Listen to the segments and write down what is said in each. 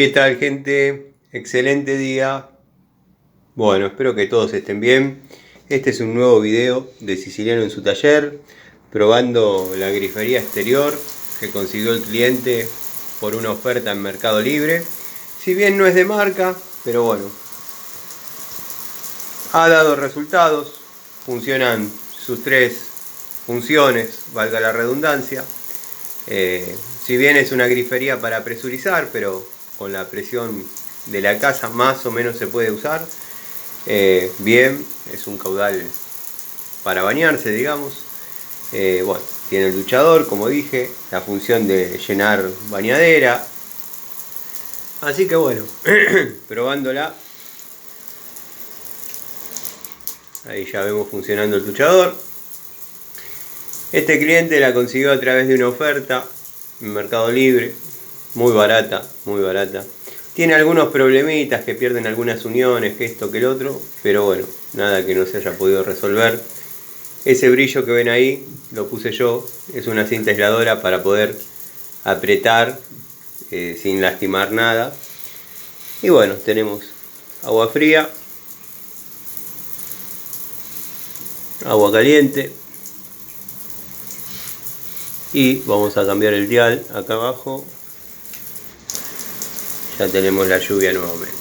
¿Qué tal, gente? Excelente día. Bueno, espero que todos estén bien. Este es un nuevo video de Siciliano en su taller, probando la grifería exterior que consiguió el cliente por una oferta en Mercado Libre. Si bien no es de marca, pero bueno, ha dado resultados. Funcionan sus tres funciones, valga la redundancia. Si bien es una grifería para presurizar, pero con la presión de la casa más o menos se puede usar. Bien, es un caudal para bañarse, digamos. Bueno, tiene el duchador, como dije, la función de llenar bañadera. Así que bueno, probándola. Ahí ya vemos funcionando el duchador. Este cliente la consiguió a través de una oferta en Mercado Libre, muy barata, muy barata. Tiene algunos problemitas, que pierden algunas uniones, que esto, que el otro, pero bueno, nada que no se haya podido resolver. Ese brillo que ven ahí lo puse yo, es una cinta aisladora para poder apretar sin lastimar nada. Y bueno, tenemos agua fría, agua caliente. Y vamos a cambiar el dial acá abajo. Ya tenemos la lluvia nuevamente.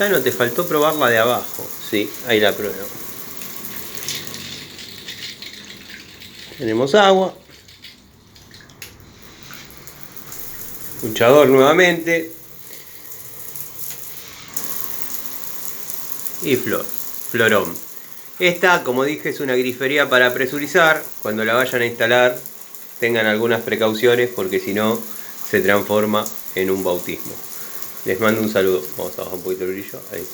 No te faltó probar la de abajo. Sí, ahí la pruebo. Tenemos agua. Duchador nuevamente. Y florón. Esta, como dije, es una grifería para presurizar. Cuando la vayan a instalar, tengan algunas precauciones porque si no, se transforma en un bautismo. Les mando un saludo. Vamos a bajar un poquito el brillo. Ahí.